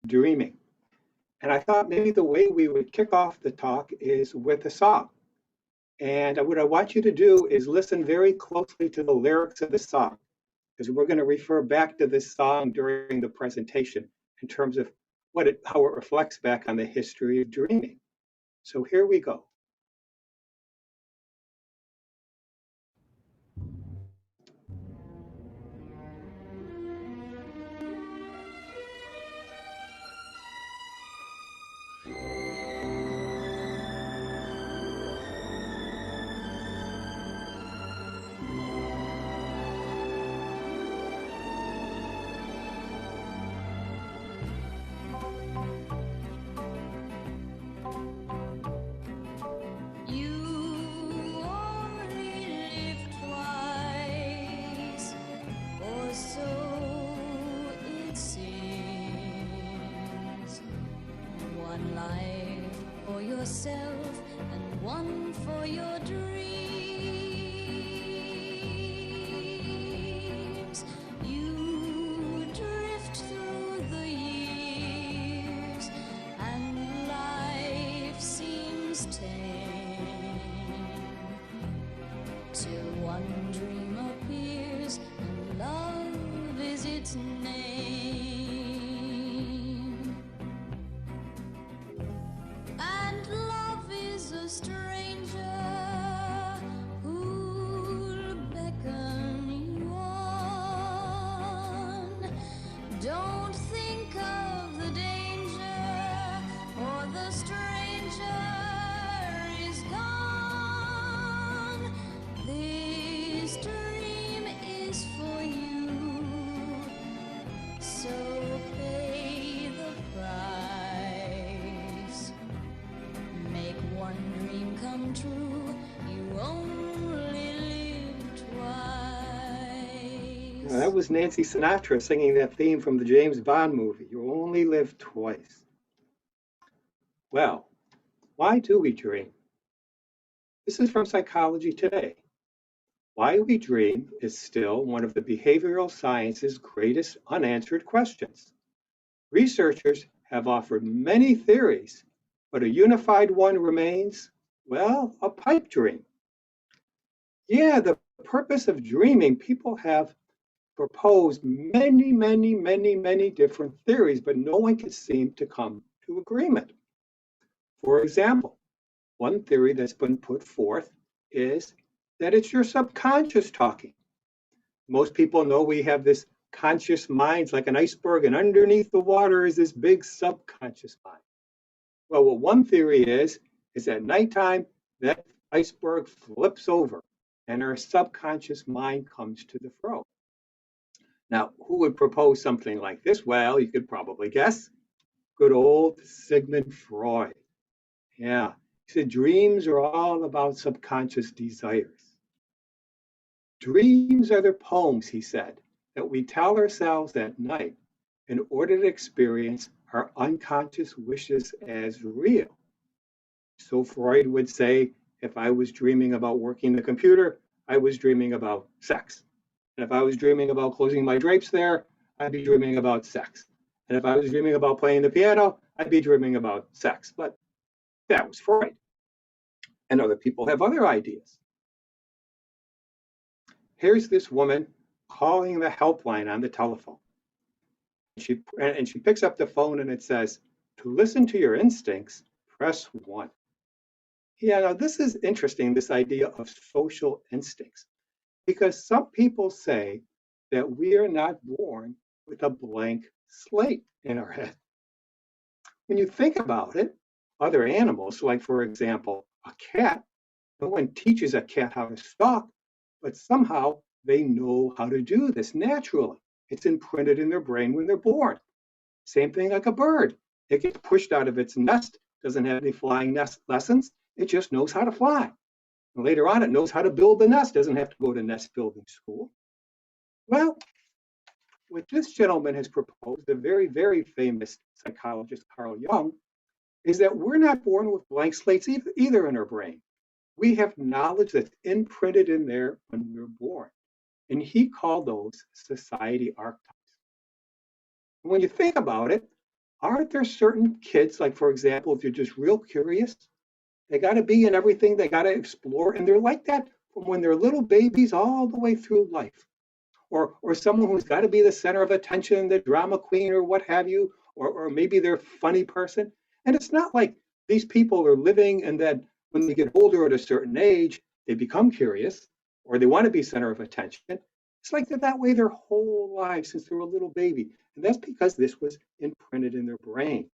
dreaming. And I thought maybe the way we would kick off the talk is with a song. And what I want you to do is listen very closely to the lyrics of the song, because we're going to refer back to this song during the presentation in terms of how it reflects back on the history of dreaming. So here we go. Yourself and one for your dreams. You drift through the years and life seems tame till one dream appears and love is its name. Stranger who'll beckon you on. Don't think of the danger, or the stranger is gone. This dream is for you, so pay the price. Make one dream come true, you only live twice. Now, that was Nancy Sinatra singing that theme from the James Bond movie, You Only Live Twice. Well, why do we dream? This is from Psychology Today. Why we dream is still one of the behavioral science's greatest unanswered questions. Researchers have offered many theories, but a unified one remains, well, a pipe dream. Yeah, the purpose of dreaming, people have proposed many different theories, but no one can seem to come to agreement. For example, one theory that's been put forth is that it's your subconscious talking. Most people know we have this conscious mind like an iceberg, and underneath the water is this big subconscious mind. Well, what one theory is at nighttime, that iceberg flips over and our subconscious mind comes to the fore. Now, who would propose something like this? Well, you could probably guess. Good old Sigmund Freud. Yeah, he said dreams are all about subconscious desires. Dreams are the poems, he said, that we tell ourselves at night in order to experience our unconscious wishes as real. So Freud would say, if I was dreaming about working the computer, I was dreaming about sex. And if I was dreaming about closing my drapes there, I'd be dreaming about sex. And if I was dreaming about playing the piano, I'd be dreaming about sex. But that was Freud. And other people have other ideas. Here's this woman calling the helpline on the telephone. And she picks up the phone and it says, to listen to your instincts, press 1. Yeah, now this is interesting, this idea of social instincts, because some people say that we are not born with a blank slate in our head. When you think about it, other animals, like for example, a cat, no one teaches a cat how to stalk, but somehow they know how to do this naturally. It's imprinted in their brain when they're born. Same thing like a bird. It gets pushed out of its nest, doesn't have any flying nest lessons. It just knows how to fly. And later on, it knows how to build the nest, doesn't have to go to nest building school. Well, what this gentleman has proposed, the very famous psychologist Carl Jung, is that we're not born with blank slates either in our brain. We have knowledge that's imprinted in there when we're born. And he called those society archetypes. When you think about it, Aren't there certain kids, like for example, if you're just real curious, they got to be in everything, they got to explore, and they're like that from when they're little babies all the way through life. Or someone who's got to be the center of attention, the drama queen or what have you, or maybe they're a funny person. And it's not like these people are living and then when they get older at a certain age, they become curious or they want to be center of attention. It's like they're that way their whole lives since they were a little baby. And that's because this was imprinted in their brain.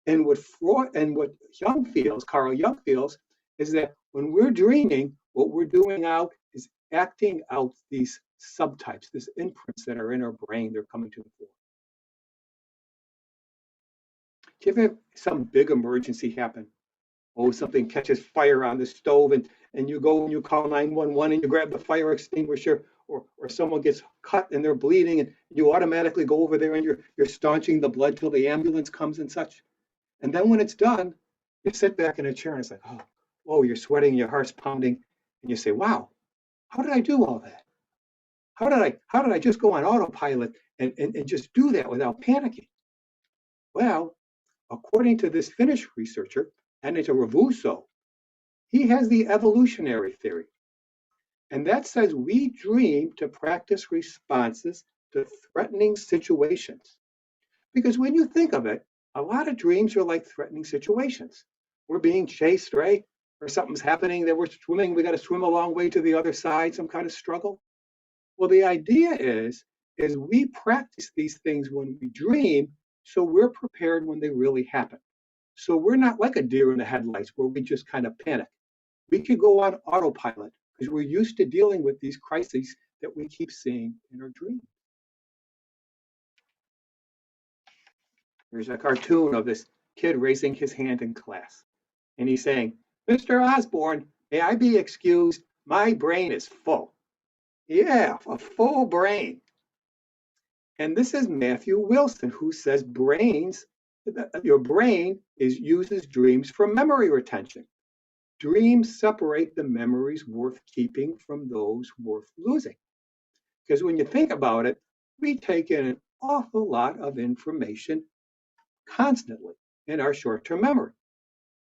And what Freud and what Jung feels, Carl Jung feels, is that when we're dreaming, what we're doing out is acting out these subtypes, these imprints that are in our brain. They're coming to the fore. Give it some big emergency happen. Oh, something catches fire on the stove, and you go and you call 911 and you grab the fire extinguisher, or someone gets cut and they're bleeding, and you automatically go over there and you're staunching the blood till the ambulance comes and such. And then when it's done, you sit back in a chair and it's like, oh, whoa, you're sweating, your heart's pounding, and you say, wow, how did I do all that? How did I just go on autopilot and just do that without panicking? Well, according to this Finnish researcher, and it's a Ravuso, he has the evolutionary theory. And that says we dream to practice responses to threatening situations. Because when you think of it, a lot of dreams are like threatening situations. We're being chased, right? Or something's happening that we're swimming, we got to swim a long way to the other side, some kind of struggle. Well, the idea is we practice these things when we dream, so we're prepared when they really happen. So we're not like a deer in the headlights where we just kind of panic. We could go on autopilot because we're used to dealing with these crises that we keep seeing in our dreams. There's a cartoon of this kid raising his hand in class, and he's saying, Mr. Osborne, may I be excused? My brain is full. Yeah, a full brain. And this is Matthew Wilson, who says your brain uses dreams for memory retention. Dreams separate the memories worth keeping from those worth losing. Because when you think about it, we take in an awful lot of information constantly in our short-term memory.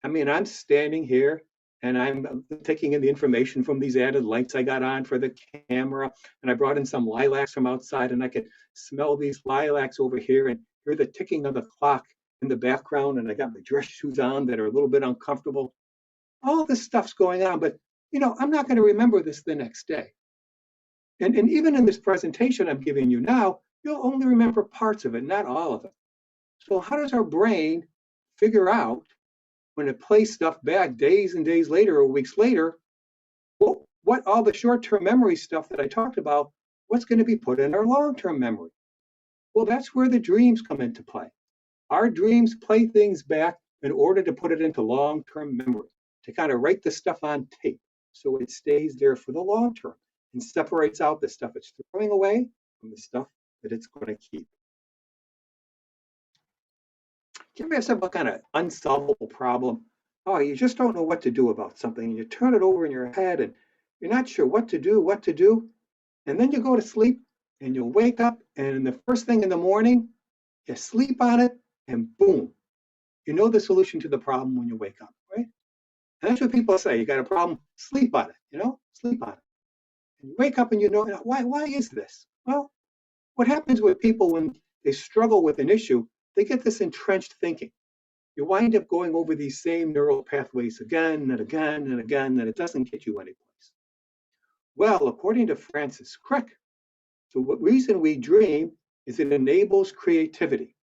I mean, I'm standing here and I'm taking in the information from these added lights I got on for the camera, and I brought in some lilacs from outside, and I could smell these lilacs over here and hear the ticking of the clock in the background, and I got my dress shoes on that are a little bit uncomfortable. All this stuff's going on, but I'm not going to remember this the next day. And even in this presentation I'm giving you now, you'll only remember parts of it, not all of it. So how does our brain figure out when it plays stuff back days and days later or weeks later, well, what all the short-term memory stuff that I talked about, what's going to be put in our long-term memory? Well, that's where the dreams come into play. Our dreams play things back in order to put it into long-term memory, to kind of write the stuff on tape so it stays there for the long term and separates out the stuff it's throwing away from the stuff that it's going to keep. Do you ever have some kind of unsolvable problem? Oh, you just don't know what to do about something, and you turn it over in your head, and you're not sure what to do, and then you go to sleep, and you'll wake up, and the first thing in the morning, you sleep on it, and boom, you know the solution to the problem when you wake up, right? And that's what people say. You got a problem, sleep on it, sleep on it. And you wake up and why is this? Well, what happens with people when they struggle with an issue, they get this entrenched thinking. You wind up going over these same neural pathways again and again and again, and it doesn't get you anyplace. Well, according to Francis Crick, the reason we dream is it enables creativity.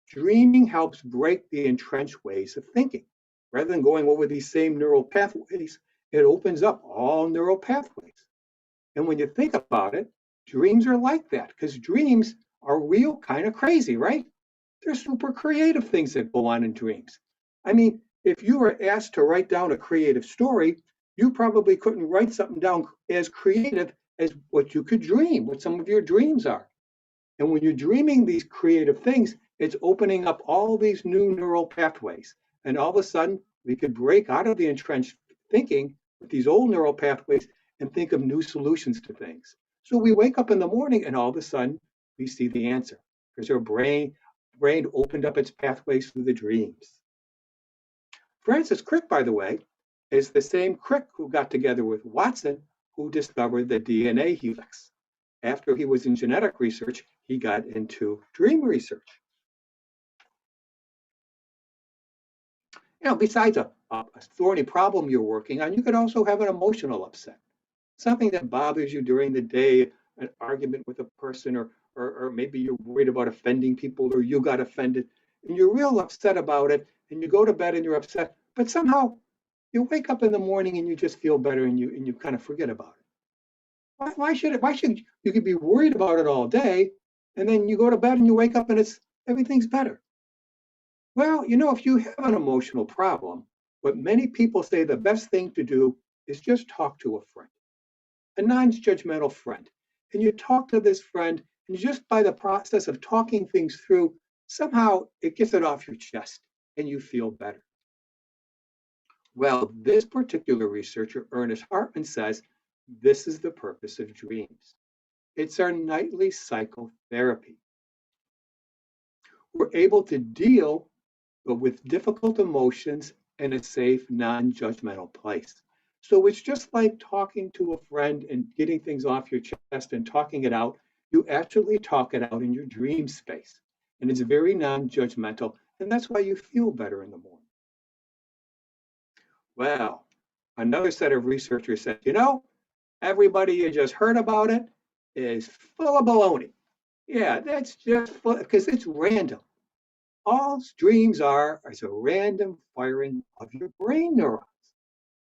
Dreaming helps break the entrenched ways of thinking. Rather than going over these same neural pathways, it opens up all neural pathways. And when you think about it, dreams are like that because dreams are real kind of crazy, right? They're super creative things that go on in dreams. I mean, if you were asked to write down a creative story, you probably couldn't write something down as creative as what you could dream, what some of your dreams are. And when you're dreaming these creative things, it's opening up all these new neural pathways. And all of a sudden, we could break out of the entrenched thinking with these old neural pathways and think of new solutions to things. So we wake up in the morning and all of a sudden, we see the answer because our brain brain opened up its pathways through the dreams. Francis Crick, by the way, is the same Crick who got together with Watson, who discovered the DNA helix. After he was in genetic research, he got into dream research. Besides a thorny problem you're working on, you could also have an emotional upset, something that bothers you during the day, an argument with a person, or maybe you're worried about offending people, or you got offended, and you're real upset about it, and you go to bed and you're upset, but somehow you wake up in the morning and you just feel better, and you kind of forget about it. Why should you could be worried about it all day, and then you go to bed and you wake up and everything's better? Well, if you have an emotional problem, what many people say the best thing to do is just talk to a friend, a non-judgmental friend. And you talk to this friend, and just by the process of talking things through, somehow it gets it off your chest and you feel better. Well, this particular researcher, Ernest Hartman, says this is the purpose of dreams. It's our nightly psychotherapy. We're able to deal with difficult emotions in a safe, non-judgmental place. So it's just like talking to a friend and getting things off your chest and talking it out. You actually talk it out in your dream space. And it's very non-judgmental, and that's why you feel better in the morning. Well, another set of researchers said, everybody you just heard about it is full of baloney. Yeah, that's just full, because it's random. All dreams are is a random firing of your brain neurons.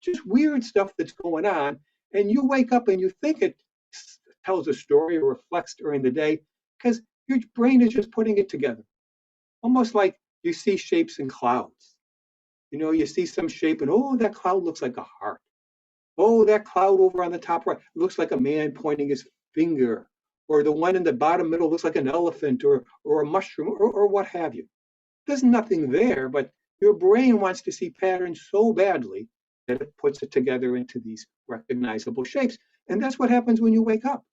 Just weird stuff that's going on. And you wake up and you think it tells a story or reflects during the day because your brain is just putting it together. Almost like you see shapes in clouds. You see some shape and, oh, that cloud looks like a heart. Oh, that cloud over on the top right looks like a man pointing his finger. Or the one in the bottom middle looks like an elephant or a mushroom or what have you. There's nothing there, but your brain wants to see patterns so badly that it puts it together into these recognizable shapes. And that's what happens when you wake up.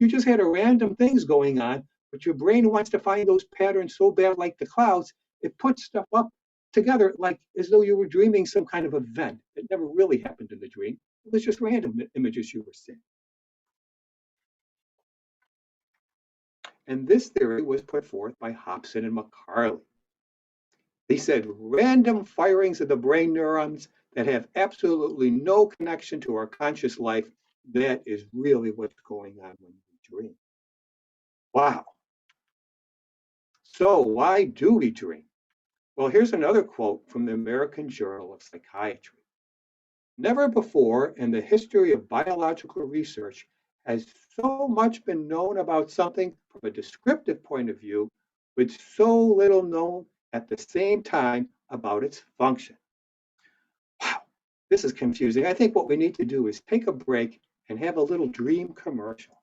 You just had a random things going on, but your brain wants to find those patterns so bad, like the clouds, it puts stuff up together like as though you were dreaming some kind of event that never really happened in the dream. It was just random images you were seeing. And this theory was put forth by Hobson and McCarley. They said random firings of the brain neurons that have absolutely no connection to our conscious life, that is really what's going on when we dream. Wow. So why do we dream? Well, here's another quote from the American Journal of Psychiatry. Never before in the history of biological research has so much been known about something from a descriptive point of view, with so little known at the same time about its function. Wow, this is confusing. I think what we need to do is take a break and have a little dream commercial.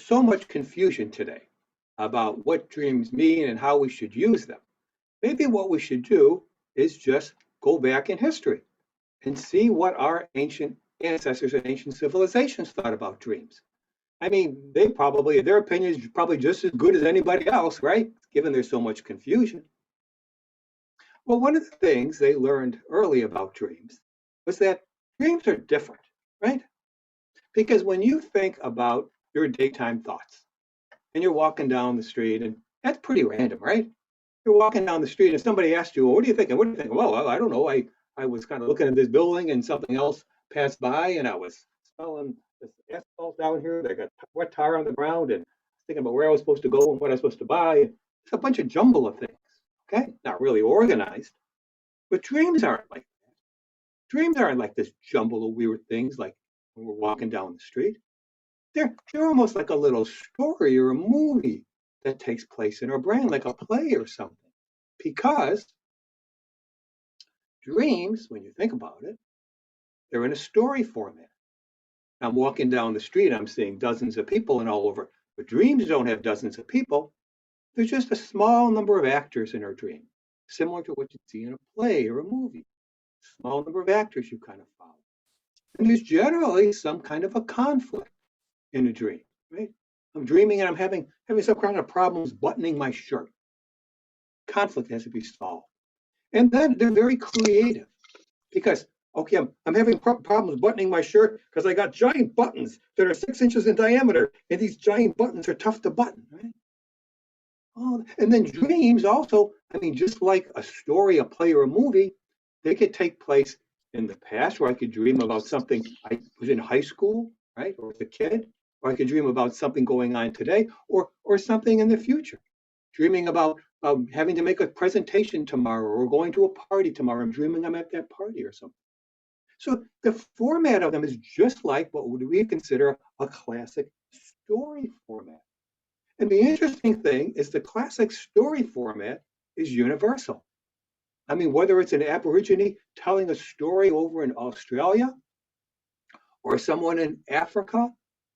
so much confusion today about what dreams mean and how we should use them. Maybe what we should do is just go back in history and see what our ancient ancestors and ancient civilizations thought about dreams. I mean, their opinion is probably just as good as anybody else, right? Given there's so much confusion. Well, one of the things they learned early about dreams was that dreams are different, right? Because when you think about your daytime thoughts and you're walking down the street, and that's pretty random, right? You're walking down the street and somebody asks you, well, what are you thinking? What are you thinking? Well, I don't know. I was kind of looking at this building and something else passed by and I was smelling this asphalt down here. They got wet tire on the ground and thinking about where I was supposed to go and what I was supposed to buy. It's a bunch of jumble of things. Okay. Not really organized, but dreams aren't like this jumble of weird things like when we're walking down the street. They're almost like a little story or a movie that takes place in our brain, like a play or something. Because dreams, when you think about it, they're in a story format. I'm walking down the street, I'm seeing dozens of people and all over. But dreams don't have dozens of people. There's just a small number of actors in our dream, similar to what you see in a play or a movie. Small number of actors you kind of follow. And there's generally some kind of a conflict in a dream, right? I'm dreaming and I'm having some kind of problems buttoning my shirt. Conflict has to be solved. And then they're very creative because, okay, I'm having problems buttoning my shirt because I got giant buttons that are 6 inches in diameter, and these giant buttons are tough to button, right? Oh, and then dreams also, I mean, just like a story, a play, or a movie, they could take place in the past where I could dream about something I was in high school, right, or as a kid, or I could dream about something going on today, or something in the future. Dreaming about having to make a presentation tomorrow or going to a party tomorrow. I'm dreaming I'm at that party or something. So the format of them is just like what we consider a classic story format. And the interesting thing is the classic story format is universal. I mean, whether it's an Aborigine telling a story over in Australia, or someone in Africa,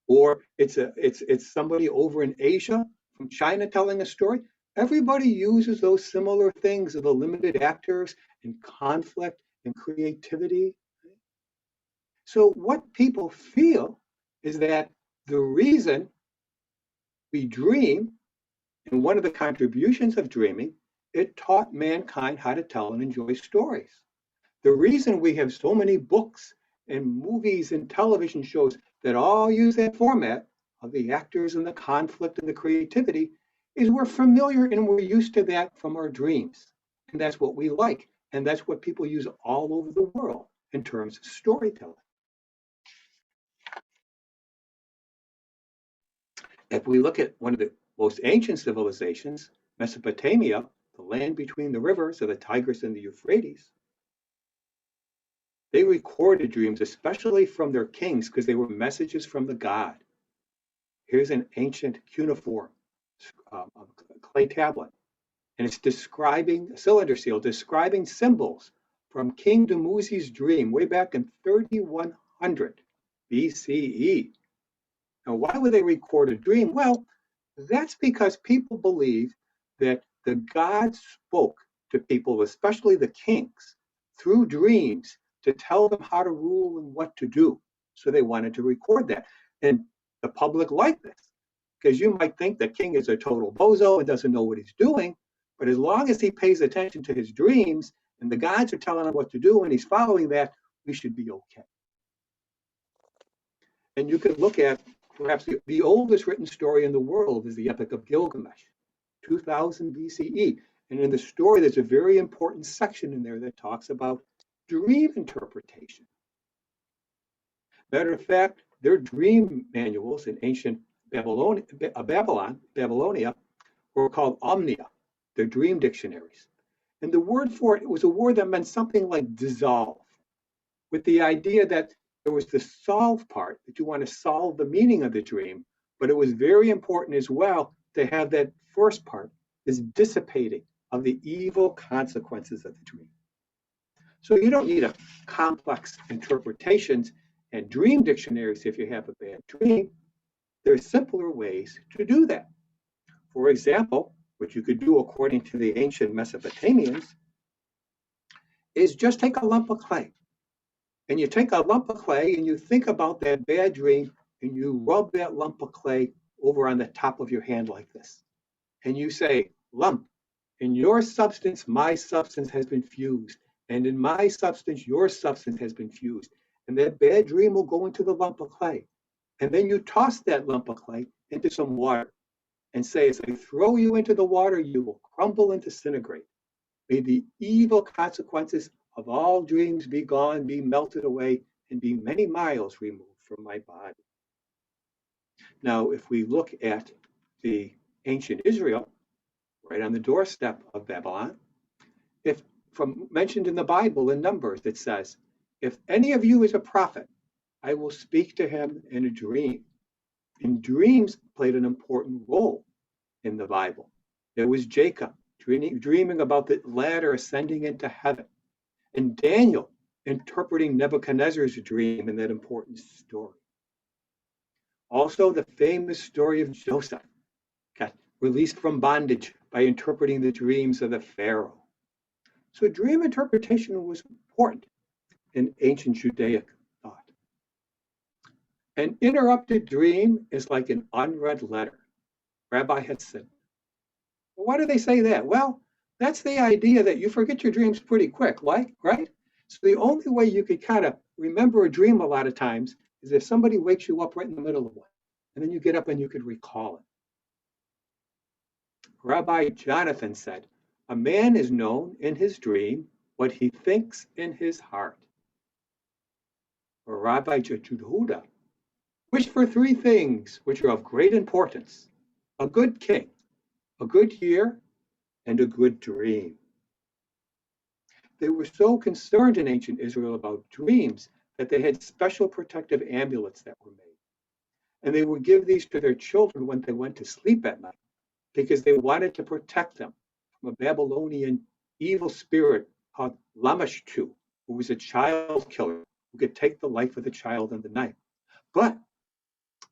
or it's somebody over in Asia from China telling a story. Everybody uses those similar things of the limited actors and conflict and creativity. So what people feel is that the reason we dream, and one of the contributions of dreaming, it taught mankind how to tell and enjoy stories. The reason we have so many books and movies and television shows that all use that format of the actors and the conflict and the creativity is we're familiar and we're used to that from our dreams. And that's what we like. And that's what people use all over the world in terms of storytelling. If we look at one of the most ancient civilizations, Mesopotamia, the land between the rivers of the Tigris and the Euphrates, they recorded dreams, especially from their kings, because they were messages from the god. Here's an ancient cuneiform clay tablet, and it's describing a cylinder seal, describing symbols from King Dumuzi's dream way back in 3100 BCE. Now, why would they record a dream? Well, that's because people believe that the gods spoke to people, especially the kings, through dreams to tell them how to rule and what to do. So they wanted to record that. And the public liked this because you might think the king is a total bozo and doesn't know what he's doing. But as long as he pays attention to his dreams and the gods are telling him what to do and he's following that, we should be okay. And you could look at perhaps the oldest written story in the world is the Epic of Gilgamesh, 2000 BCE. And in the story, there's a very important section in there that talks about dream interpretation. Matter of fact, their dream manuals in ancient Babylonia, were called omnia, their dream dictionaries. And the word for it was a word that meant something like dissolve, with the idea that there was the solve part, that you want to solve the meaning of the dream, but it was very important as well to have that first part, this dissipating of the evil consequences of the dream. So you don't need a complex interpretations and dream dictionaries if you have a bad dream. There are simpler ways to do that. For example, what you could do according to the ancient Mesopotamians is just take a lump of clay. And you take a lump of clay and you think about that bad dream and you rub that lump of clay over on the top of your hand like this. And you say, lump, in your substance, my substance has been fused. And in my substance, your substance has been fused. And that bad dream will go into the lump of clay. And then you toss that lump of clay into some water and say, as I throw you into the water, you will crumble and disintegrate. May the evil consequences of all dreams be gone, be melted away, and be many miles removed from my body. Now, if we look at the ancient Israel, right on the doorstep of Babylon, if from mentioned in the Bible in Numbers, it says, if any of you is a prophet, I will speak to him in a dream. And dreams played an important role in the Bible. There was Jacob dreaming about the ladder ascending into heaven, and Daniel interpreting Nebuchadnezzar's dream in that important story. Also, the famous story of Joseph got released from bondage by interpreting the dreams of the Pharaoh. So dream interpretation was important in ancient Judaic thought. An interrupted dream is like an unread letter. Rabbi had said, well, why do they say that? Well, that's the idea that you forget your dreams pretty quick, right? So the only way you could kind of remember a dream a lot of times is if somebody wakes you up right in the middle of one, and then you get up and you could recall it. Rabbi Jonathan said, a man is known in his dream what he thinks in his heart. Or Rabbi Jehuda, wish for three things which are of great importance: a good king, a good year, and a good dream. They were so concerned in ancient Israel about dreams that they had special protective amulets that were made. And they would give these to their children when they went to sleep at night because they wanted to protect them from a Babylonian evil spirit called Lamashtu, who was a child killer who could take the life of the child in the night. But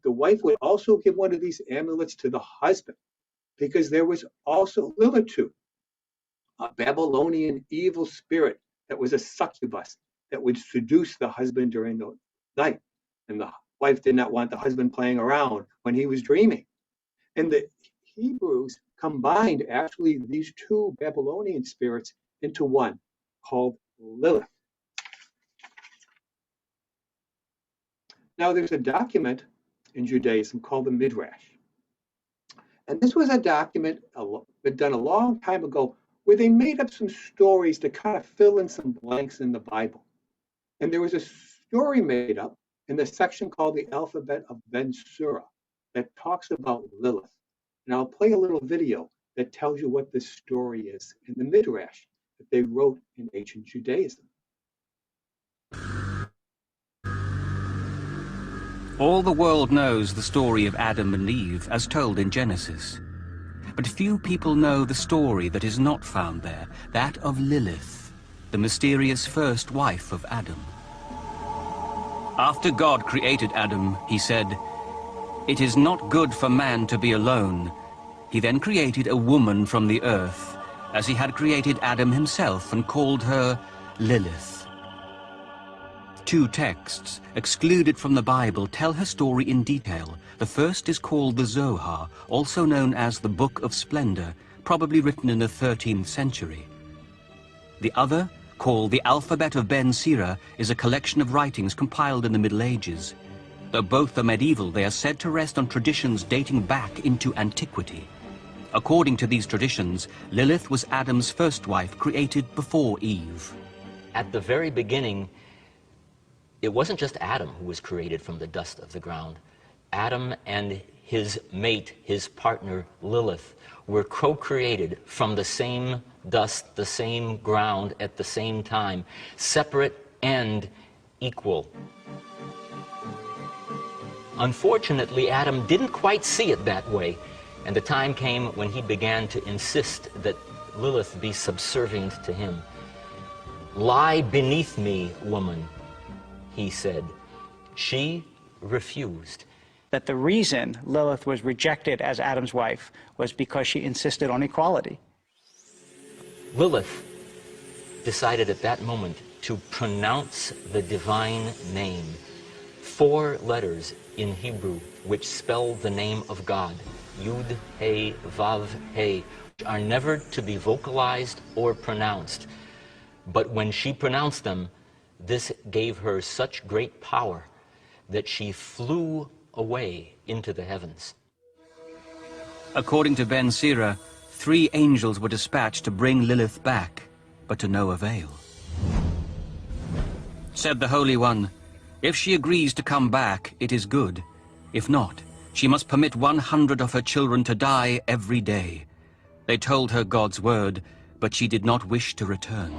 the wife would also give one of these amulets to the husband because there was also Lilitu, a Babylonian evil spirit that was a succubus that would seduce the husband during the night. And the wife did not want the husband playing around when he was dreaming. And the Hebrews combined actually these two Babylonian spirits into one called Lilith. Now there's a document in Judaism called the Midrash. And this was a document done a long time ago where they made up some stories to kind of fill in some blanks in the Bible. And there was a story made up in the section called the Alphabet of Ben Sura that talks about Lilith. And I'll play a little video that tells you what this story is in the Midrash that they wrote in ancient Judaism. All the world knows the story of Adam and Eve as told in Genesis. But few people know the story that is not found there, that of Lilith, the mysterious first wife of Adam. After God created Adam, he said, "It is not good for man to be alone." He then created a woman from the earth, as he had created Adam himself, and called her Lilith. Two texts, excluded from the Bible, tell her story in detail. The first is called the Zohar, also known as the Book of Splendor, probably written in the 13th century. The other, called the Alphabet of Ben Sira, is a collection of writings compiled in the Middle Ages. Though both are medieval, they are said to rest on traditions dating back into antiquity. According to these traditions, Lilith was Adam's first wife, created before Eve. At the very beginning, it wasn't just Adam who was created from the dust of the ground. Adam and his mate, his partner, Lilith, were co-created from the same dust, the same ground, at the same time, separate and equal. Unfortunately, Adam didn't quite see it that way, and the time came when he began to insist that Lilith be subservient to him. "Lie beneath me, woman," he said. She refused. that the reason Lilith was rejected as Adam's wife was because she insisted on equality. Lilith decided at that moment to pronounce the divine name, 4 letters in Hebrew which spell the name of God, Yud, He, Vav, He, are never to be vocalized or pronounced. But when she pronounced them, this gave her such great power that she flew away into the heavens. According to Ben Sira, 3 angels were dispatched to bring Lilith back, but to no avail. Said the Holy One, "If she agrees to come back, it is good. If not, she must permit 100 of her children to die every day." They told her God's word, but she did not wish to return.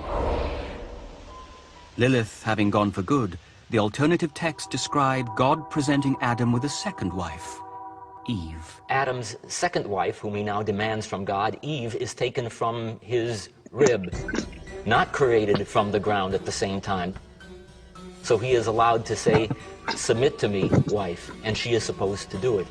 Lilith having gone for good, the alternative text described God presenting Adam with a second wife, Eve. Adam's second wife, whom he now demands from God, Eve, is taken from his rib, not created from the ground at the same time. So he is allowed to say, "Submit to me, wife," and she is supposed to do it.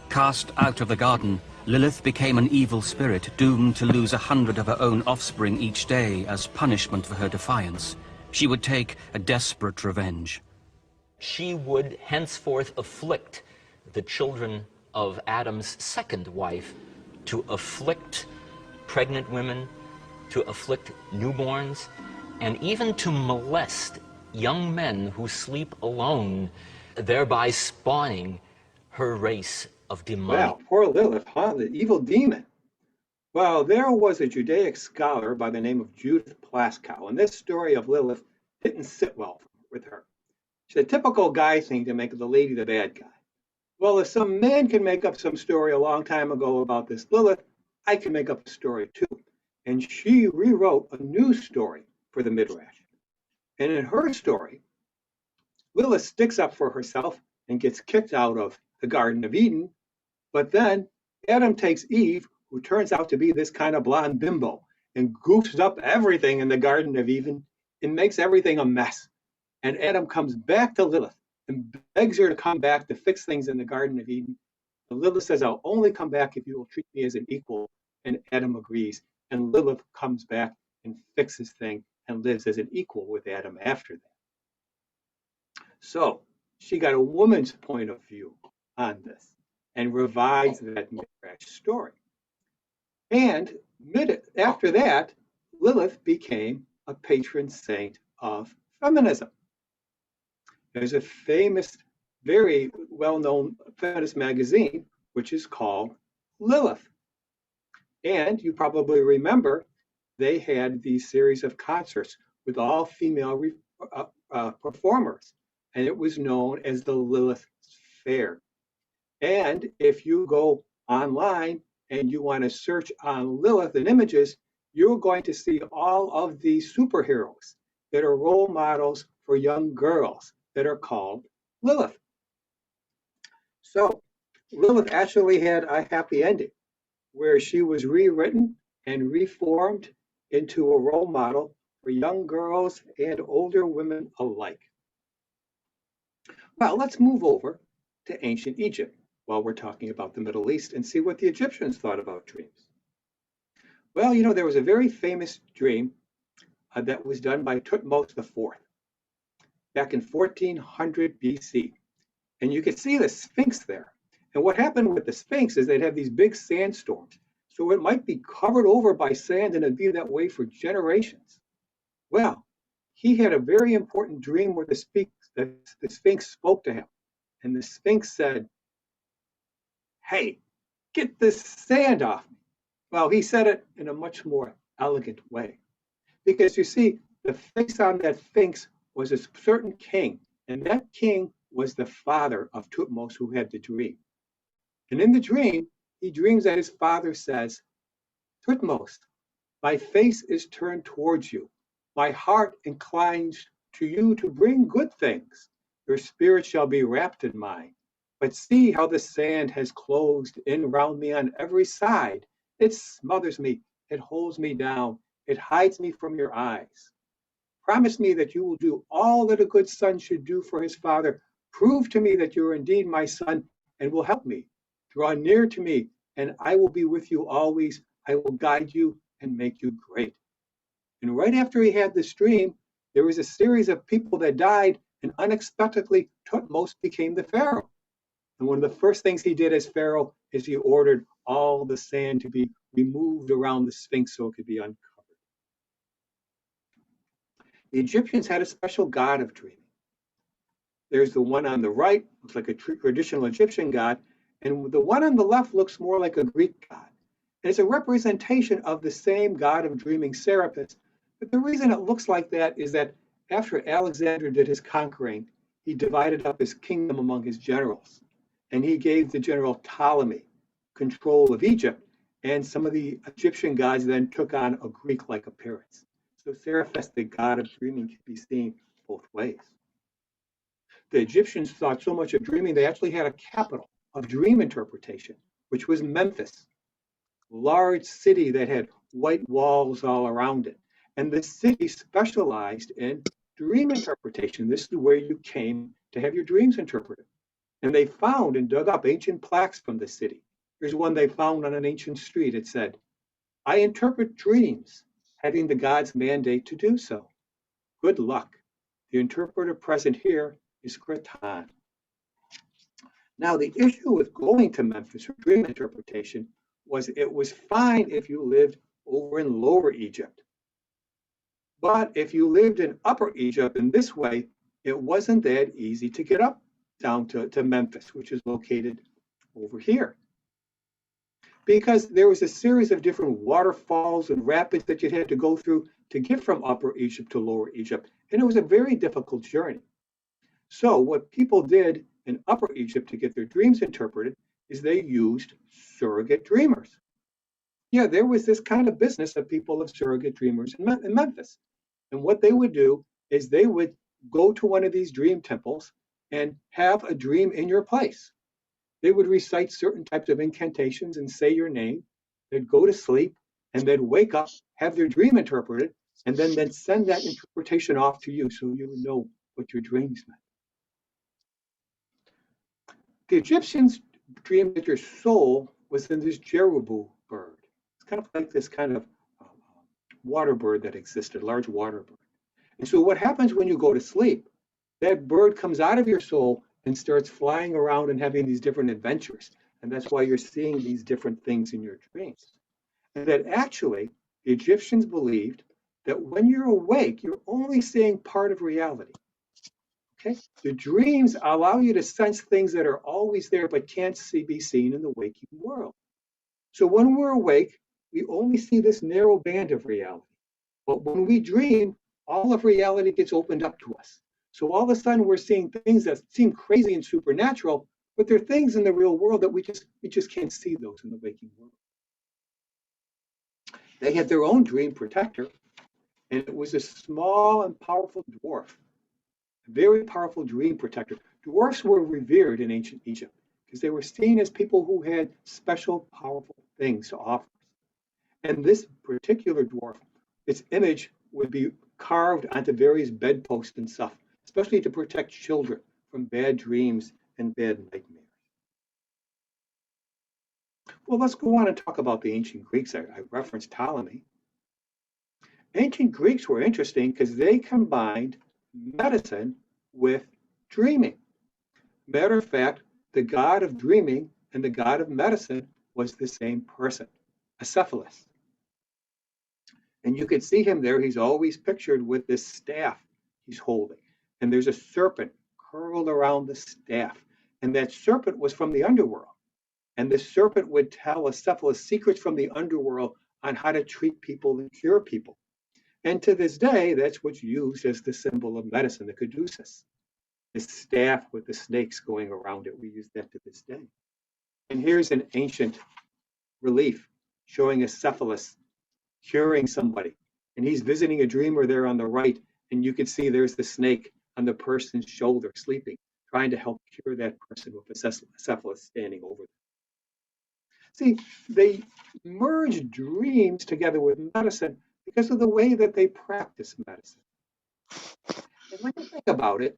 Cast out of the garden, Lilith became an evil spirit, doomed to lose 100 of her own offspring each day as punishment for her defiance. She would take a desperate revenge. She would henceforth afflict the children of Adam's second wife, to afflict pregnant women, to afflict newborns, and even to molest young men who sleep alone, thereby spawning her race of demonic. Well, poor Lilith, huh? The evil demon. Well, there was a Judaic scholar by the name of Judith Plaskow, and this story of Lilith didn't sit well with her. It's a typical guy thing to make the lady the bad guy. Well, if some man can make up some story a long time ago about this Lilith, I can make up a story too. And she rewrote a new story for the Midrash. And in her story, Lilith sticks up for herself and gets kicked out of the Garden of Eden. But then Adam takes Eve, who turns out to be this kind of blonde bimbo, and goofs up everything in the Garden of Eden and makes everything a mess. And Adam comes back to Lilith and begs her to come back to fix things in the Garden of Eden. And Lilith says, "I'll only come back if you will treat me as an equal." And Adam agrees. And Lilith comes back and fixes things and lives as an equal with Adam after that. So she got a woman's point of view on this and revised that Midrash story. And after that, Lilith became a patron saint of feminism. There's a famous, very well-known feminist magazine, which is called Lilith. And you probably remember they had these series of concerts with all female performers, and it was known as the Lilith Fair. And if you go online and you want to search on Lilith and images, you're going to see all of these superheroes that are role models for young girls that are called Lilith. So Lilith actually had a happy ending where she was rewritten and reformed into a role model for young girls and older women alike. Well, let's move over to ancient Egypt while we're talking about the Middle East and see what the Egyptians thought about dreams. Well, you know, there was a very famous dream that was done by Thutmose IV back in 1400 BC. And you can see the Sphinx there. And what happened with the Sphinx is they'd have these big sandstorms. So it might be covered over by sand and it'd be that way for generations. Well, he had a very important dream where the Sphinx spoke to him. And the Sphinx said, "Hey, get this sand off me." Well, he said it in a much more elegant way. Because you see, the face on that Sphinx was a certain king. And that king was the father of Thutmose, who had the dream. And in the dream, he dreams that his father says, "Thutmose, my face is turned towards you. My heart inclines to you to bring good things. Your spirit shall be wrapped in mine. But see how the sand has closed in round me on every side. It smothers me, it holds me down, it hides me from your eyes. Promise me that you will do all that a good son should do for his father. Prove to me that you are indeed my son and will help me. Draw near to me, and I will be with you always. I will guide you and make you great. And right after he had this dream, there was a series of people that died, and unexpectedly, Tutmosis became the Pharaoh. And one of the first things he did as Pharaoh is he ordered all the sand to be removed around the Sphinx so it could be uncovered. The Egyptians had a special god of dreaming. There's the one on the right, looks like a traditional Egyptian god, and the one on the left looks more like a Greek god. And it's a representation of the same god of dreaming, Serapis. But the reason it looks like that is that after Alexander did his conquering, he divided up his kingdom among his generals. And he gave the general Ptolemy control of Egypt. And some of the Egyptian gods then took on a Greek-like appearance. So Serapis, the god of dreaming, can be seen both ways. The Egyptians thought so much of dreaming, they actually had a capital of dream interpretation, which was Memphis, a large city that had white walls all around it. And the city specialized in dream interpretation. This is where you came to have your dreams interpreted. And they found and dug up ancient plaques from the city. Here's one they found on an ancient street. It said, "I interpret dreams, having the god's mandate to do so. Good luck. The interpreter present here is Cretan." Now, the issue with going to Memphis for dream interpretation was it was fine if you lived over in Lower Egypt. But if you lived in Upper Egypt in this way, it wasn't that easy to get up down to Memphis, which is located over here. Because there was a series of different waterfalls and rapids that you had to go through to get from Upper Egypt to Lower Egypt. And it was a very difficult journey. So what people did in Upper Egypt to get their dreams interpreted is they used surrogate dreamers. Yeah, there was this kind of business of people of surrogate dreamers in Memphis. And what they would do is they would go to one of these dream temples and have a dream in your place. They would recite certain types of incantations and say your name. They'd go to sleep and they'd wake up, have their dream interpreted, and then they'd send that interpretation off to you so you would know what your dreams meant. The Egyptians dreamed that your soul was in this Jerubu bird. It's kind of like this kind of water bird that existed, large water bird. And so what happens when you go to sleep, that bird comes out of your soul and starts flying around and having these different adventures. And that's why you're seeing these different things in your dreams. And that actually, the Egyptians believed that when you're awake, you're only seeing part of reality. Okay? The dreams allow you to sense things that are always there but can't be seen in the waking world. So when we're awake, we only see this narrow band of reality. But when we dream, all of reality gets opened up to us. So all of a sudden we're seeing things that seem crazy and supernatural, but they're things in the real world that we just can't see those in the waking world. They had their own dream protector, and it was a small and powerful dwarf, a very powerful dream protector. Dwarfs were revered in ancient Egypt because they were seen as people who had special, powerful things to offer. And this particular dwarf, its image would be carved onto various bedposts and stuff, especially to protect children from bad dreams and bad nightmares. Well, let's go on and talk about the ancient Greeks. I referenced Ptolemy. Ancient Greeks were interesting because they combined medicine with dreaming. Matter of fact, the god of dreaming and the god of medicine was the same person, Acephalus. And you can see him there. He's always pictured with this staff he's holding. And there's a serpent curled around the staff. And that serpent was from the underworld. And the serpent would tell Acephalus secrets from the underworld on how to treat people and cure people. And to this day, that's what's used as the symbol of medicine, the caduceus. The staff with the snakes going around it. We use that to this day. And here's an ancient relief showing Acephalus curing somebody. And he's visiting a dreamer there on the right. And you can see there's the snake on the person's shoulder sleeping, trying to help cure that person with Acephalus standing over them. See, they merged dreams together with medicine because of the way that they practice medicine. And when you think about it,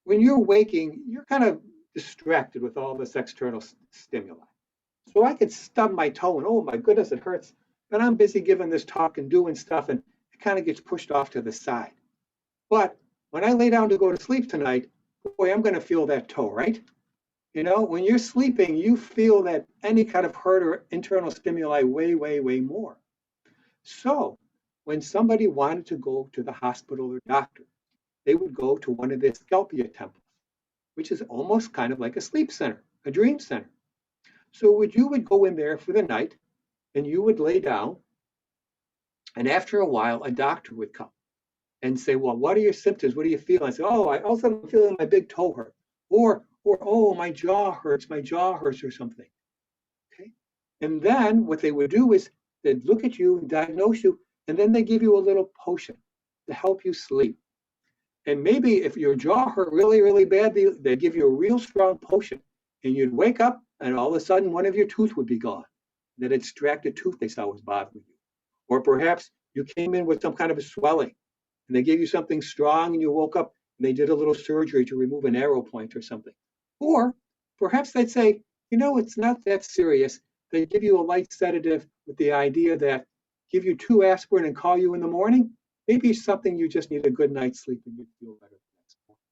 when you're waking, you're kind of distracted with all this external stimuli. So I could stub my toe and oh my goodness, it hurts. But I'm busy giving this talk and doing stuff and it kind of gets pushed off to the side. But when I lay down to go to sleep tonight, boy, I'm going to feel that toe, right? You know, when you're sleeping, you feel that any kind of hurt or internal stimuli way, way, way more. So when somebody wanted to go to the hospital or doctor, they would go to one of the Skalpia temples, which is almost kind of like a sleep center, a dream center. So you would go in there for the night and you would lay down, and after a while, a doctor would come and say, well, what are your symptoms? What do you feel? I say, oh, I also am feeling my big toe hurt. Or oh, my jaw hurts or something. Okay. And then what they would do is they'd look at you and diagnose you, and then they give you a little potion to help you sleep. And maybe if your jaw hurt really, really badly, they'd give you a real strong potion, and you'd wake up, and all of a sudden one of your teeth would be gone. That extracted tooth they saw was bothering you. Or perhaps you came in with some kind of a swelling, and they gave you something strong, and you woke up, and they did a little surgery to remove an arrow point or something. Or perhaps they'd say, you know, it's not that serious. They give you a light sedative with the idea that give you 2 aspirin and call you in the morning. Maybe it's something you just need a good night's sleep and you'd feel better the next morning.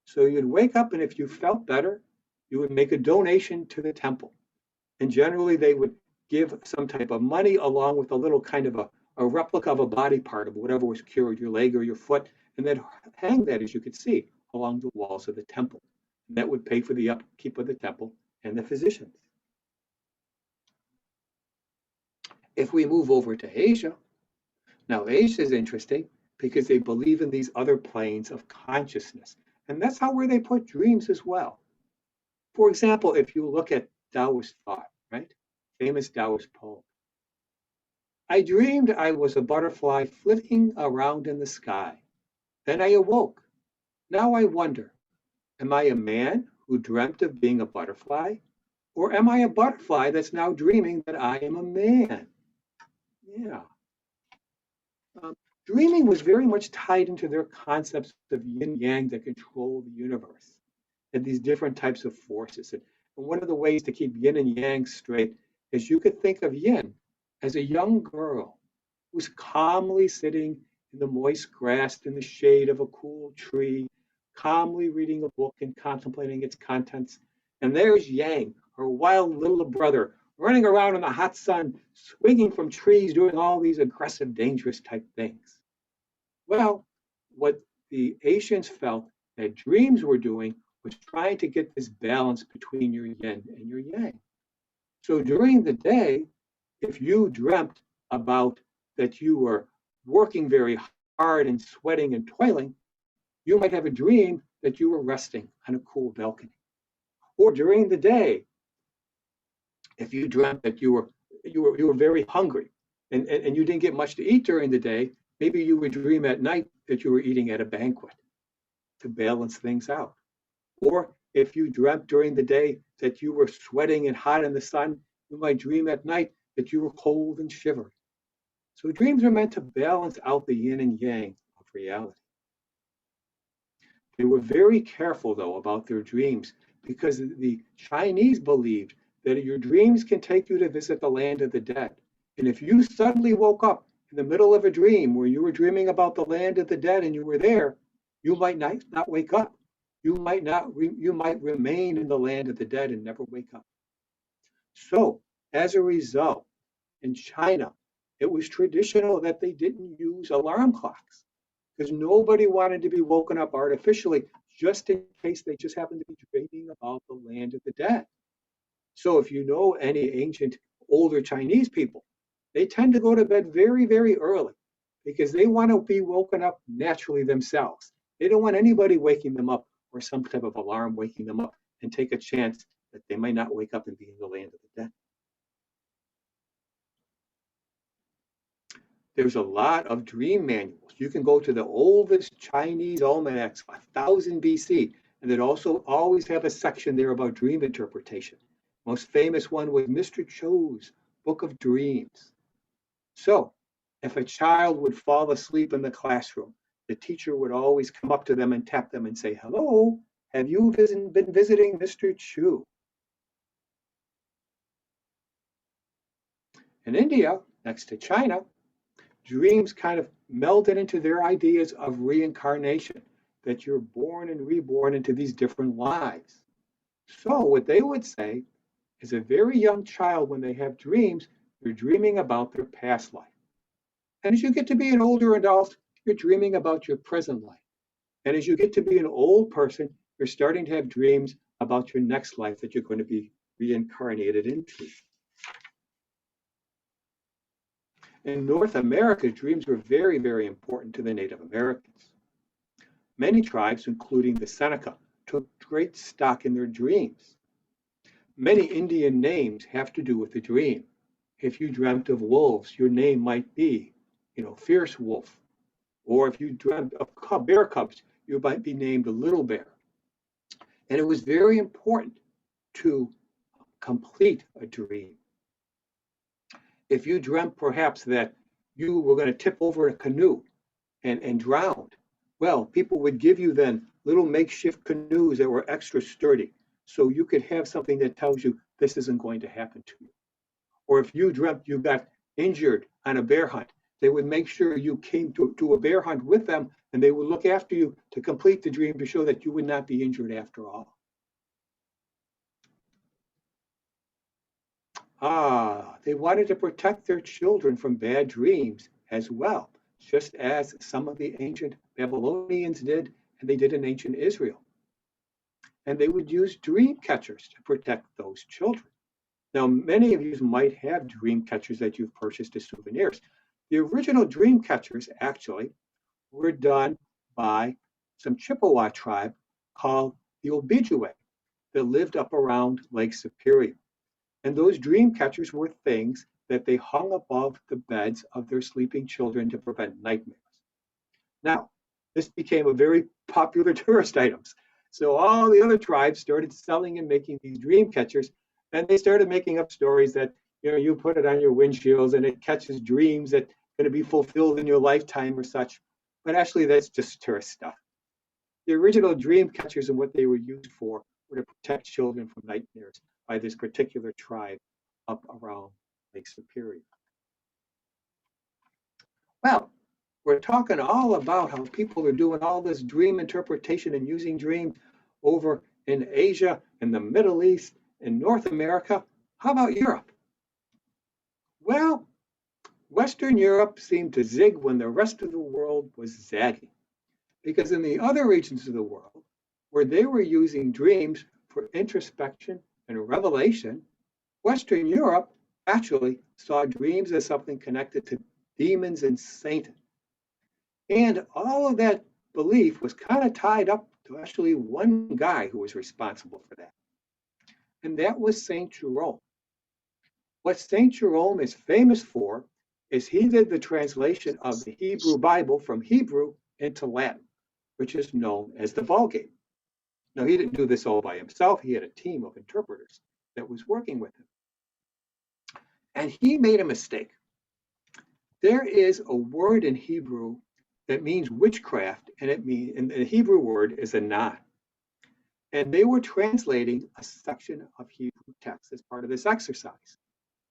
So you'd wake up, and if you felt better, you would make a donation to the temple. And generally they would give some type of money along with a little kind of a replica of a body part of whatever was cured, your leg or your foot, and then hang that, as you could see, along the walls of the temple. And that would pay for the upkeep of the temple and the physicians. If we move over to Asia, now Asia is interesting because they believe in these other planes of consciousness. And that's where they put dreams as well. For example, if you look at Taoist thought, right? Famous Taoist poem. I dreamed I was a butterfly flitting around in the sky. Then I awoke. Now I wonder, am I a man who dreamt of being a butterfly? Or am I a butterfly that's now dreaming that I am a man? Yeah. Dreaming was very much tied into their concepts of yin yang that control the universe and these different types of forces. And one of the ways to keep yin and yang straight is you could think of yin as a young girl who's calmly sitting in the moist grass in the shade of a cool tree, calmly reading a book and contemplating its contents. And there's Yang, her wild little brother, running around in the hot sun, swinging from trees, doing all these aggressive, dangerous type things. Well, what the Asians felt that dreams were doing was trying to get this balance between your yin and your yang. So during the day, if you dreamt about that you were working very hard and sweating and toiling, you might have a dream that you were resting on a cool balcony. Or during the day, if you dreamt that you were very hungry and you didn't get much to eat during the day, maybe you would dream at night that you were eating at a banquet to balance things out. Or if you dreamt during the day that you were sweating and hot in the sun, you might dream at night that you were cold and shivered. So dreams are meant to balance out the yin and yang of reality. They were very careful, though, about their dreams because the Chinese believed that your dreams can take you to visit the land of the dead. And if you suddenly woke up in the middle of a dream where you were dreaming about the land of the dead and you were there, you might not wake up. You might remain in the land of the dead and never wake up. So, as a result, in China, it was traditional that they didn't use alarm clocks because nobody wanted to be woken up artificially just in case they just happened to be dreaming about the land of the dead. So if you know any ancient, older Chinese people, they tend to go to bed very, very early because they want to be woken up naturally themselves. They don't want anybody waking them up or some type of alarm waking them up and take a chance that they might not wake up and be in the land of the dead. There's a lot of dream manuals. You can go to the oldest Chinese almanacs, 1000 BC, and they'd also always have a section there about dream interpretation. Most famous one was Mr. Cho's Book of Dreams. So if a child would fall asleep in the classroom, the teacher would always come up to them and tap them and say, "Hello, have you been visiting Mr. Chu?" In India, next to China, dreams kind of melded into their ideas of reincarnation, that you're born and reborn into these different lives. So what they would say is a very young child, when they have dreams, they're dreaming about their past life. And as you get to be an older adult, you're dreaming about your present life. And as you get to be an old person, you're starting to have dreams about your next life that you're going to be reincarnated into. In North America, dreams were very, very important to the Native Americans. Many tribes, including the Seneca, took great stock in their dreams. Many Indian names have to do with the dream. If you dreamt of wolves, your name might be, Fierce Wolf. Or if you dreamt of bear cubs, you might be named Little Bear. And it was very important to complete a dream. If you dreamt perhaps that you were going to tip over a canoe and drown, well, people would give you then little makeshift canoes that were extra sturdy, so you could have something that tells you this isn't going to happen to you. Or if you dreamt you got injured on a bear hunt, they would make sure you came to a bear hunt with them, and they would look after you to complete the dream to show that you would not be injured after all. They wanted to protect their children from bad dreams as well, just as some of the ancient Babylonians did, and they did in ancient Israel. And they would use dream catchers to protect those children. Now, many of you might have dream catchers that you've purchased as souvenirs. The original dream catchers actually were done by some Chippewa tribe called the Ojibwe that lived up around Lake Superior. And those dream catchers were things that they hung above the beds of their sleeping children to prevent nightmares. Now, this became a very popular tourist item. So all the other tribes started selling and making these dream catchers, and they started making up stories that you put it on your windshields and it catches dreams that are going to be fulfilled in your lifetime or such. But actually, that's just tourist stuff. The original dream catchers and what they were used for were to protect children from nightmares by this particular tribe up around Lake Superior. Well, we're talking all about how people are doing all this dream interpretation and using dreams over in Asia, in the Middle East, in North America. How about Europe? Well, Western Europe seemed to zig when the rest of the world was zagging. Because in the other regions of the world, where they were using dreams for introspection and revelation, Western Europe actually saw dreams as something connected to demons and Satan. And all of that belief was kind of tied up to actually one guy who was responsible for that. And that was St. Jerome. What St. Jerome is famous for is he did the translation of the Hebrew Bible from Hebrew into Latin, which is known as the Vulgate. Now, he didn't do this all by himself. He had a team of interpreters that was working with him. And he made a mistake. There is a word in Hebrew that means witchcraft, and the Hebrew word is anan. And they were translating a section of Hebrew text as part of this exercise.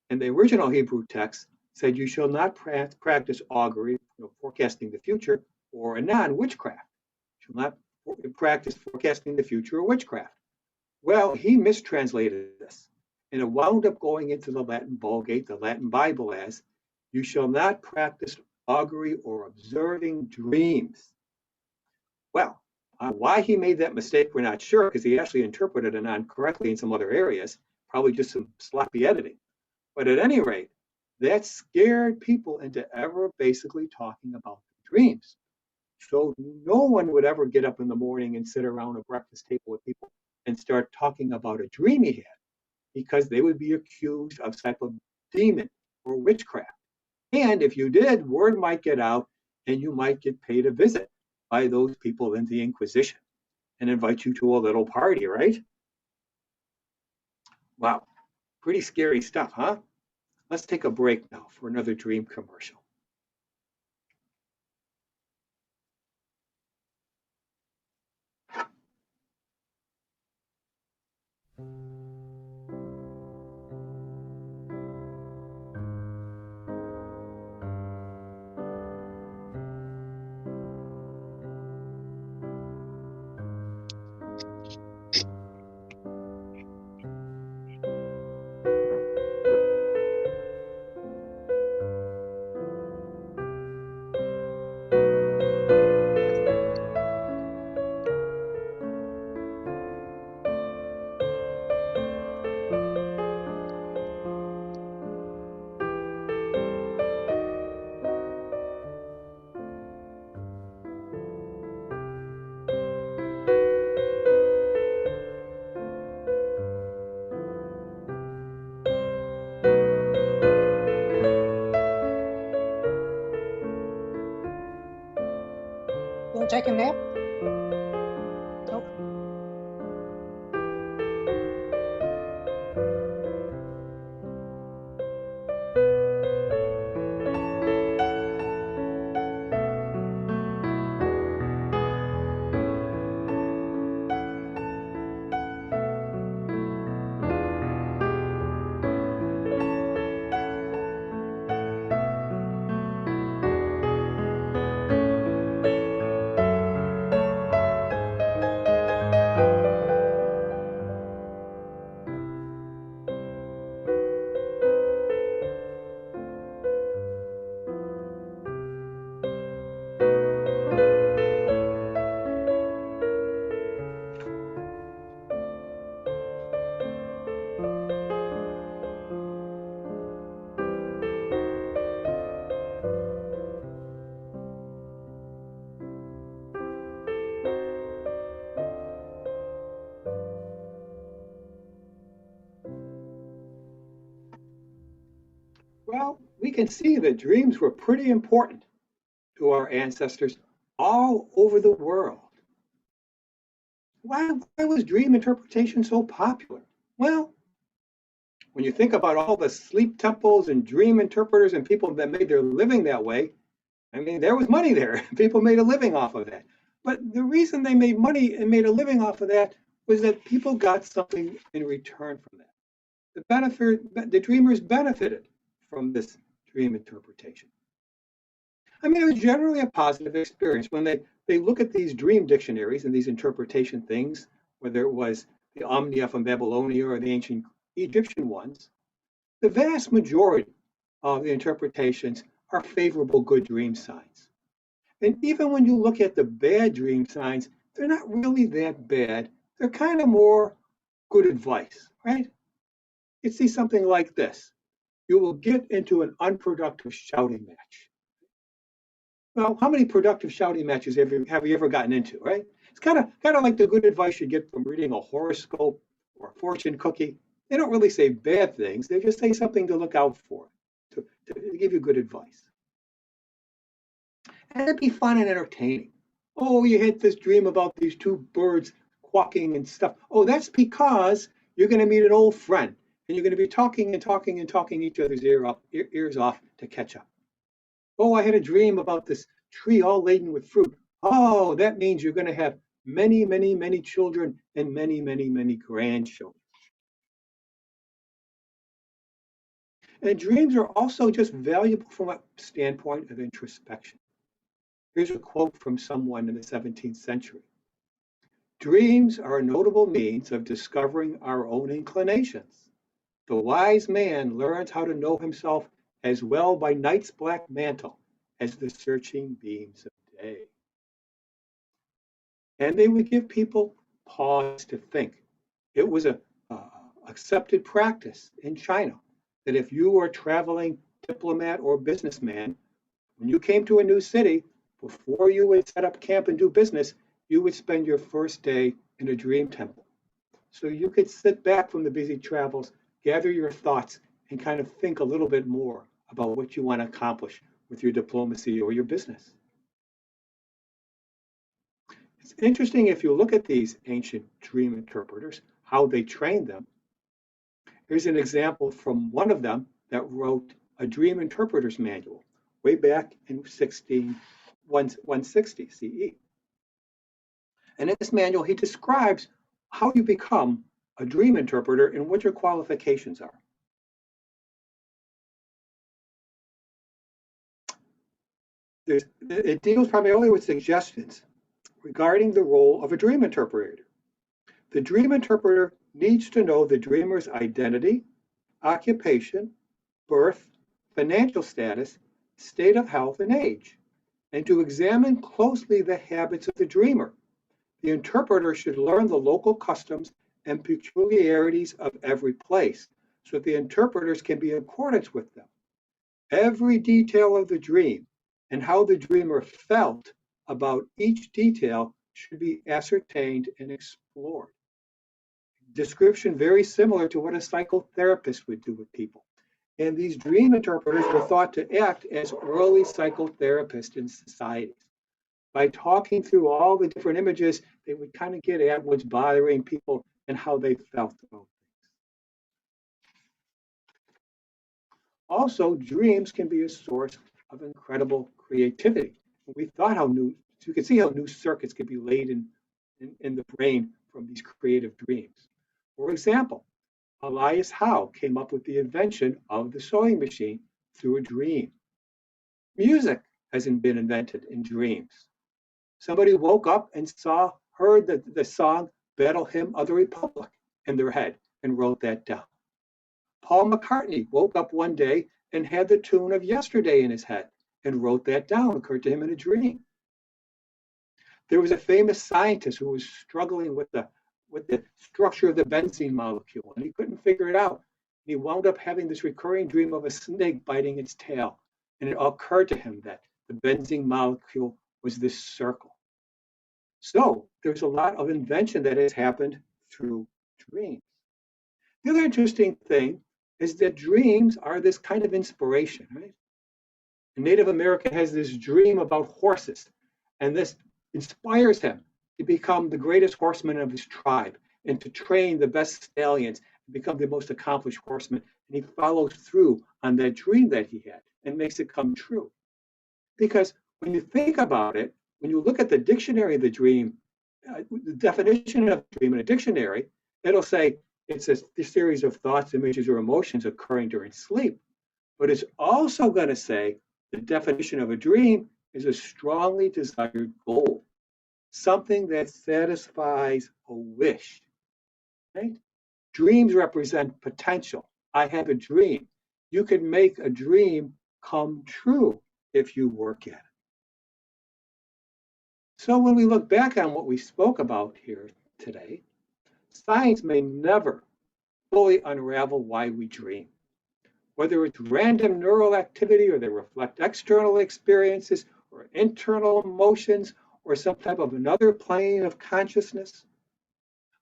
And the original Hebrew text said, "You shall not practice augury, forecasting the future, or anan, witchcraft. You shall not practice forecasting the future or witchcraft." Well, he mistranslated this, and it wound up going into the Latin Vulgate, the Latin Bible, as, "You shall not practice augury or observing dreams." Well, why he made that mistake, we're not sure, because he actually interpreted anan correctly in some other areas, probably just some sloppy editing. But at any rate, that scared people into ever basically talking about dreams. So no one would ever get up in the morning and sit around a breakfast table with people and start talking about a dream he had, because they would be accused of type of demon or witchcraft. And if you did, word might get out and you might get paid a visit by those people in the Inquisition and invite you to a little party, right? Wow, pretty scary stuff, huh? Let's take a break now for another dream commercial. You want to take a nap? Nope. Well, we can see that dreams were pretty important to our ancestors all over the world. Why was dream interpretation so popular? Well, when you think about all the sleep temples and dream interpreters and people that made their living that way, I mean, there was money there. People made a living off of that. But the reason they made money and made a living off of that was that people got something in return from that. The dreamers benefited from this dream interpretation. I mean, it was generally a positive experience when they look at these dream dictionaries and these interpretation things, whether it was the Omnia from Babylonia or the ancient Egyptian ones. The vast majority of the interpretations are favorable good dream signs. And even when you look at the bad dream signs, they're not really that bad. They're kind of more good advice, right? You see something like this. You will get into an unproductive shouting match. Well, how many productive shouting matches have you ever gotten into, right? It's kind of like the good advice you get from reading a horoscope or a fortune cookie. They don't really say bad things. They just say something to look out for, to give you good advice. And it'd be fun and entertaining. Oh, you had this dream about these two birds quacking and stuff. Oh, that's because you're going to meet an old friend and you're going to be talking and talking and talking each other's ears off to catch up. Oh, I had a dream about this tree all laden with fruit. Oh, that means you're going to have many, many, many children and many, many, many grandchildren. And dreams are also just valuable from a standpoint of introspection. Here's a quote from someone in the 17th century. Dreams are a notable means of discovering our own inclinations. The wise man learns how to know himself as well by night's black mantle as the searching beams of day. And they would give people pause to think. It was a accepted practice in China that if you were a traveling diplomat or businessman, when you came to a new city, before you would set up camp and do business, you would spend your first day in a dream temple. So you could sit back from the busy travels, gather your thoughts, and kind of think a little bit more about what you want to accomplish with your diplomacy or your business. It's interesting if you look at these ancient dream interpreters, how they trained them. Here's an example from one of them that wrote a dream interpreter's manual way back in 160 CE. And in this manual, he describes how you become a dream interpreter and what your qualifications are. It deals primarily with suggestions regarding the role of a dream interpreter. The dream interpreter needs to know the dreamer's identity, occupation, birth, financial status, state of health, and age, and to examine closely the habits of the dreamer. The interpreter should learn the local customs and peculiarities of every place so that the interpreters can be in accordance with them. Every detail of the dream and how the dreamer felt about each detail should be ascertained and explored. Description very similar to what a psychotherapist would do with people. And these dream interpreters were thought to act as early psychotherapists in societies. By talking through all the different images, they would kind of get at what's bothering people and how they felt about things. Also, dreams can be a source of incredible creativity. We thought how you can see how new circuits can be laid in the brain from these creative dreams. For example, Elias Howe came up with the invention of the sewing machine through a dream. Music hasn't been invented in dreams. Somebody woke up and heard the song Battle Hymn of the Republic in their head and wrote that down. Paul McCartney woke up one day and had the tune of Yesterday in his head and wrote that down, occurred to him in a dream. There was a famous scientist who was struggling with the structure of the benzene molecule, and he couldn't figure it out. He wound up having this recurring dream of a snake biting its tail, and it occurred to him that the benzene molecule was this circle. So there's a lot of invention that has happened through dreams. The other interesting thing is that dreams are this kind of inspiration, right? Native American has this dream about horses, and this inspires him to become the greatest horseman of his tribe and to train the best stallions and become the most accomplished horseman. And he follows through on that dream that he had and makes it come true. Because when you think about it, when you look at the dictionary of the dream, the definition of dream in a dictionary, it'll say it's a series of thoughts, images, or emotions occurring during sleep. But it's also going to say the definition of a dream is a strongly desired goal, something that satisfies a wish. Right? Dreams represent potential. I have a dream. You can make a dream come true if you work at it. So when we look back on what we spoke about here today, science may never fully unravel why we dream. Whether it's random neural activity or they reflect external experiences or internal emotions or some type of another plane of consciousness.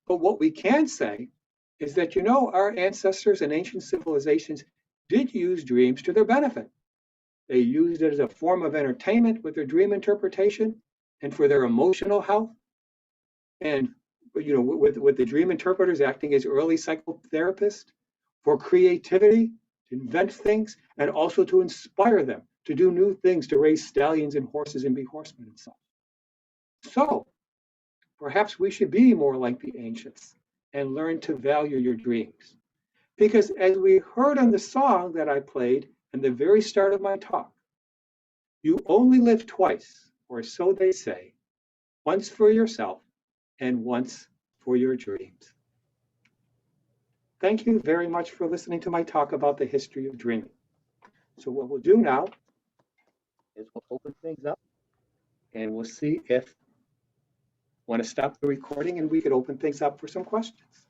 But what we can say is that, our ancestors and ancient civilizations did use dreams to their benefit. They used it as a form of entertainment with their dream interpretation and for their emotional health. And, with the dream interpreters acting as early psychotherapists for creativity, to invent things, and also to inspire them to do new things, to raise stallions and horses and be horsemen and such. So, perhaps we should be more like the ancients and learn to value your dreams. Because as we heard in the song that I played in the very start of my talk, you only live twice, or so they say, once for yourself and once for your dreams. Thank you very much for listening to my talk about the history of dreaming. So what we'll do now is we'll open things up and we'll see if I want to stop the recording and we could open things up for some questions.